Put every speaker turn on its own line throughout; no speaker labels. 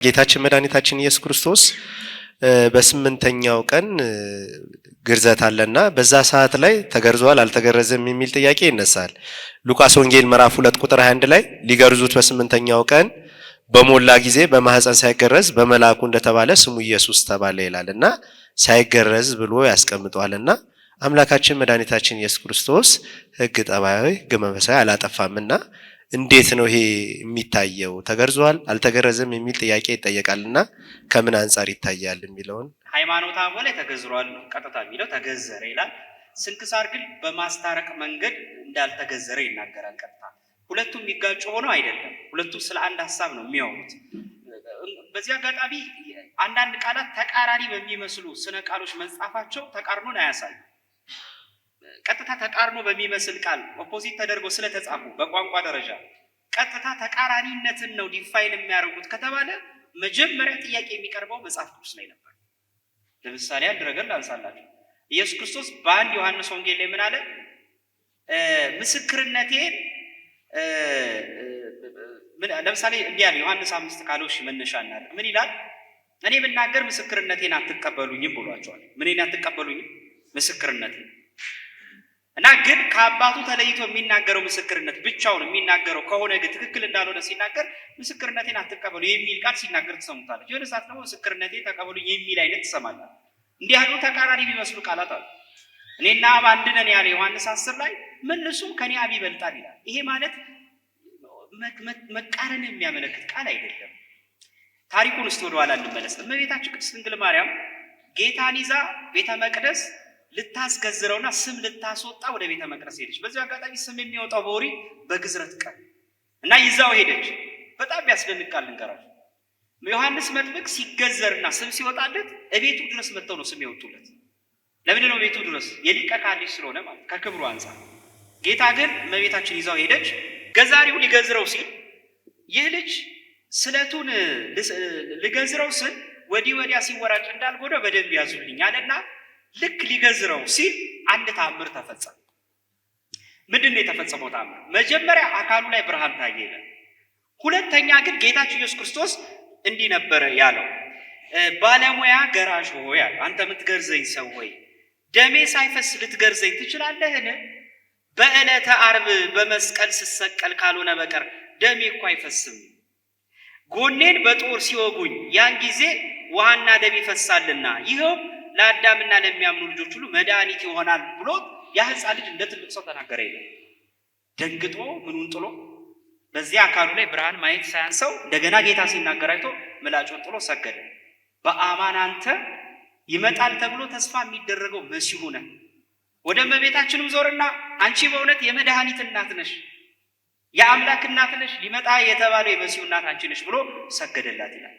ጌታችን መድኃኒታችን ኢየሱስ ክርስቶስ በስምንተኛው ቀን ግርዘት አለና በዛ ሰዓት ላይ ተገርዟል አልተገረዘም የሚል ጥያቄ ይነሳል። ሉቃስ ወንጌል ምዕራፍ 2 ቁጥር 21 ላይ ሊገርዙት በስምንተኛው ቀን በሞላ ጊዜ በማህፀን ሳይገረዝ በመልአኩ እንደተባለ ስሙ ኢየሱስ ተባለ ይላልና ሳይገረዝ ብሎ ያስቀምጧልና አምላካችን መድኃኒታችን ኢየሱስ ክርስቶስ ሕግ ጠባያዊ ሕግ መንፈሳዊ አላጠፋምና እንዴት ነው ይሄ የሚታየው? ተገርዟል አልተገረዘም የሚል ጥያቄ ይጠየቃልና ከምን አንፃር ይታያል የሚለውን
ሃይማኖት አበው ላይ ተገዝሯል ነው ቀጥታ የሚለው ተገዘረ ይላል። ስንክሳር ግን በማስታረቅ መንገድ እንዳልተገዘረ ይናገራል። ቀጥታ ሁለቱም የሚጋጩ ሆነው አይደለም፣ ሁለቱም ስለ አንድ ሐሳብ ነው የሚያወሩት። በዚህ አጋጣሚ አንዳንድ ቃላት ተቃራኒ በሚመስሉ ስነ ቃሎች መጻፋቸው ተቃርኖን አያሳዩ። ቀጥታ ተቃርኖ በሚመስል ቃል ኦፖዚት ተደርገው ስለተጻፉ በቋንቋ ደረጃ ቀጥታ ተቃራኒነትን ነው ዲፋይን የሚያደርጉት ከተባለ መጀመሪያ ጥያቄ የሚቀርበው መጽሐፍ ቅዱስ ላይ ነበር። ለምሳሌ አንድ ነገር ላንሳላችሁ። ኢየሱስ ክርስቶስ በአንድ ዮሐንስ ወንጌል ላይ ምን አለ? ምስክርነቴን ለምሳሌ እንዲህ ያለ ዮሐንስ 5 ቃሎች መነሻ እናለ ምን ይላል? እኔ ብናገር ምስክርነቴን አትቀበሉኝም ብሏቸዋል። ምንን አትቀበሉኝም? ምስክርነቴን እና ግን ከአባቱ ተለይቶ የሚናገረው ምስክርነት ብቻውን የሚናገረው ከሆነ ግን ትክክል እንዳልሆነ ሲናገር ምስክርነቴን አትቀበሉ የሚል ቃል ሲናገር ትሰሙታለች። የሆነ ሰዓት ደግሞ ምስክርነቴን ተቀበሉ የሚል አይነት ትሰማላችሁ። እንዲህ ያሉ ተቃራኒ የሚመስሉ ቃላት አሉ። እኔና አብ አንድ ነን ያለ ዮሐንስ 10 ላይ መልሱም ከኔ አብ ይበልጣል ይላል። ይሄ ማለት መቃረን የሚያመለክት ቃል አይደለም። ታሪኩን እስቲ ወደ ኋላ እንመለስ። እመቤታችን ቅድስት ድንግል ማርያም ጌታን ይዛ ቤተ መቅደስ ልታስገዝረውና ስም ልታስወጣ ወደ ቤተ መቅደስ ሄደች። በዚህ አጋጣሚ ስም የሚወጣው በኦሪት በግዝረት ቀን እና ይዛው ሄደች። በጣም ያስደንቃል። እንገራችሁ ዮሐንስ መጥምቅ ሲገዘርና ስም ሲወጣለት እቤቱ ድረስ መጥተው ነው ስም ያወጡለት። ለምንድን ነው ቤቱ ድረስ? የሊቀ ካህን ልጅ ስለሆነ ማለት ከክብሩ አንፃር። ጌታ ግን እመቤታችን ይዛው ሄደች። ገዛሪው ሊገዝረው ሲል ይህ ልጅ ስለቱን ልገዝረው ስል ወዲህ ወዲያ ሲወራጭ እንዳልጎዳ በደንብ ያዙልኝ አለና ልክ ሊገዝረው ሲል አንድ ተአምር ተፈጸመ። ምንድን ነው የተፈጸመው ተአምር? መጀመሪያ አካሉ ላይ ብርሃን ታየ። ሁለተኛ ግን ጌታችን ኢየሱስ ክርስቶስ እንዲህ ነበረ ያለው፣ ባለሙያ ገራዥ ሆይ አለ፣ አንተ የምትገርዘኝ ሰው ሆይ ደሜ ሳይፈስ ልትገርዘኝ ትችላለህን? በዕለተ ዓርብ በመስቀል ስሰቀል ካልሆነ በቀር ደሜ እኮ አይፈስም። ጎኔን በጦር ሲወጉኝ ያን ጊዜ ውሃና ደም ይፈሳልና ይኸው ለአዳምና ለሚያምኑ ልጆች ሁሉ መድኃኒት ይሆናል ብሎ ያ ሕፃን ልጅ እንደ ትልቅ ሰው ተናገረ ይላል። ደንግጦ ምኑን ጥሎ በዚያ አካሉ ላይ ብርሃን ማየት ሳያንሰው እንደገና ጌታ ሲናገር አይቶ ምላጩን ጥሎ ሰገደ። በአማን አንተ ይመጣል ተብሎ ተስፋ የሚደረገው መሲሁ ነህ። ወደ እመቤታችንም ዞርና አንቺ በእውነት የመድኃኒት እናት ነሽ፣ የአምላክ እናት ነሽ፣ ሊመጣ የተባለው የመሲሁ እናት አንቺ ነሽ ብሎ ሰገደላት ይላል።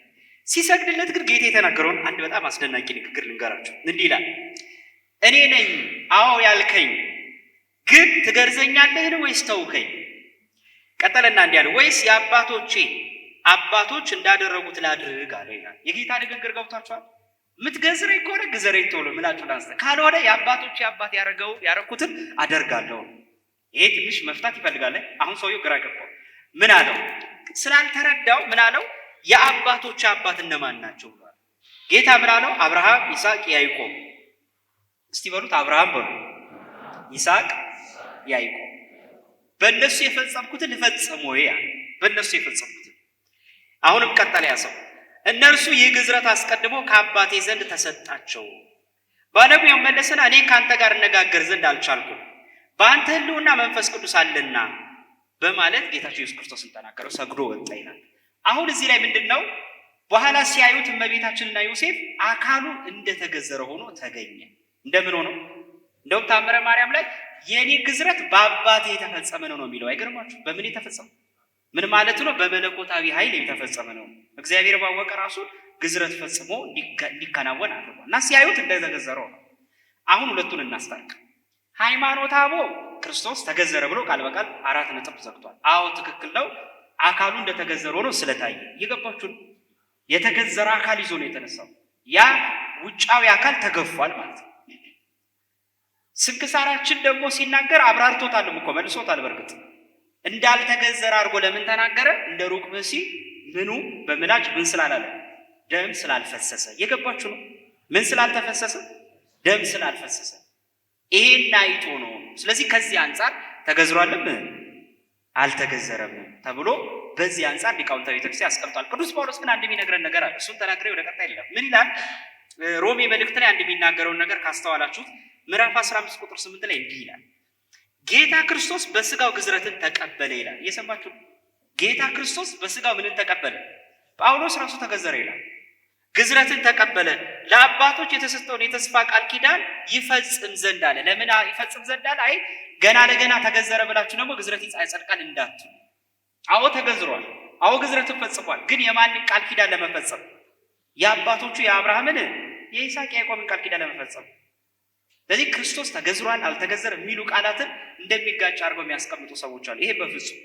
ሲሰግድለት ግን ጌታ የተናገረውን አንድ በጣም አስደናቂ ንግግር ልንገራችሁ። እንዲህ ይላል፣ እኔ ነኝ አዎ ያልከኝ፣ ግን ትገርዘኛለህን ወይስ ተውከኝ? ቀጠለና እንዲህ አለ፣ ወይስ የአባቶቼ አባቶች እንዳደረጉት ላድርግ አለ ይላል። የጌታ ንግግር ገብቷችኋል? የምትገዝረኝ ከሆነ ግዘረኝ ቶሎ ምላጩን አንስተ፣ ካልሆነ የአባቶቼ አባት ያረኩትን አደርጋለሁ። ይሄ ትንሽ መፍታት ይፈልጋል። አሁን ሰውየው ግራ ገባው። ምን አለው? ስላልተረዳው ምን አለው? የአባቶች አባት እነማን ናቸው ብሏል። ጌታ ምን አለው? አብርሃም፣ ይስሐቅ፣ ያዕቆብ። እስቲ በሉት አብርሃም በሉ፣ ይስሐቅ፣ ያዕቆብ። በእነሱ የፈጸምኩትን ልፈጽም ወይ? በእነሱ የፈጸምኩትን። አሁንም ቀጠለ ያሰው፣ እነርሱ ይህ ግዝረት አስቀድሞ ከአባቴ ዘንድ ተሰጣቸው። ባለሙያው መለሰና እኔ ከአንተ ጋር እነጋገር ዘንድ አልቻልኩም፣ በአንተ ሕልውና መንፈስ ቅዱስ አለና በማለት ጌታችን ኢየሱስ ክርስቶስን ተናገረው። ሰግዶ ወጣ ይላል። አሁን እዚህ ላይ ምንድን ነው? በኋላ ሲያዩት እመቤታችንና ዮሴፍ አካሉ እንደተገዘረ ሆኖ ተገኘ። እንደምን ሆኖ? እንደውም ታምረ ማርያም ላይ የኔ ግዝረት በአባቴ የተፈጸመ ነው የሚለው። አይገርማችሁ? በምን የተፈጸመ? ምን ማለት ነው? በመለኮታዊ ኃይል የተፈጸመ ነው። እግዚአብሔር ባወቀ ራሱ ግዝረት ፈጽሞ እንዲከናወን አድርጓል እና ሲያዩት እንደተገዘረው ነው። አሁን ሁለቱን እናስታርቅ። ሃይማኖት አበው ክርስቶስ ተገዘረ ብሎ ቃል በቃል 4 ነጥብ ዘግቷል። አዎ ትክክል ነው። አካሉ እንደተገዘረ ሆኖ ስለታየ እየገባችሁ ነው። የተገዘረ አካል ይዞ ነው የተነሳው። ያ ውጫዊ አካል ተገፏል ማለት ነው። ስንክሳራችን ደግሞ ሲናገር አብራርቶታልም እኮ መልሶታል። በርግጥ እንዳልተገዘረ አድርጎ ለምን ተናገረ? እንደ ሩቅ ብእሲ ምኑ በምላጭ ምን ስላላለ? ደም ስላልፈሰሰ። የገባችሁ ነው? ምን ስላልተፈሰሰ? ደም ስላልፈሰሰ። ይሄን አይቶ ነው። ስለዚህ ከዚህ አንጻር ተገዝሯልም አልተገዘረም ተብሎ በዚህ አንጻር ሊቃውንተ ቤተክርስቲያን ያስቀምጧል። ቅዱስ ጳውሎስ ግን አንድ የሚነግረን ነገር አለ። እሱን ተናግሬ ወደ ቀጣይ የለም። ምን ይላል? ሮሜ መልእክት ላይ አንድ የሚናገረውን ነገር ካስተዋላችሁት ምዕራፍ 15 ቁጥር 8 ላይ እንዲህ ይላል፣ ጌታ ክርስቶስ በስጋው ግዝረትን ተቀበለ ይላል። እየሰማችሁ? ጌታ ክርስቶስ በስጋው ምንን ተቀበለ? ጳውሎስ ራሱ ተገዘረ ይላል። ግዝረትን ተቀበለ፣ ለአባቶች የተሰጠውን የተስፋ ቃል ኪዳን ይፈጽም ዘንድ አለ። ለምን ይፈጽም ዘንድ አለ? አይ ገና ለገና ተገዘረ ብላችሁ ደግሞ ግዝረት ያጸድቃል እንዳትሉ። አዎ ተገዝሯል፣ አዎ ግዝረትን ፈጽሟል። ግን የማንን ቃል ኪዳን ለመፈጸም? የአባቶቹ የአብርሃምን፣ የይስሐቅ፣ የያዕቆብን ቃል ኪዳን ለመፈጸም። ስለዚህ ክርስቶስ ተገዝሯል አልተገዘረ የሚሉ ቃላትን እንደሚጋጭ አድርገው የሚያስቀምጡ ሰዎች አሉ። ይሄ በፍጹም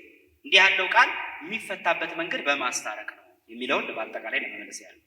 እንዲህ ያለው ቃል የሚፈታበት መንገድ በማስታረቅ ነው የሚለውን በአጠቃላይ ለመመለስ ያለው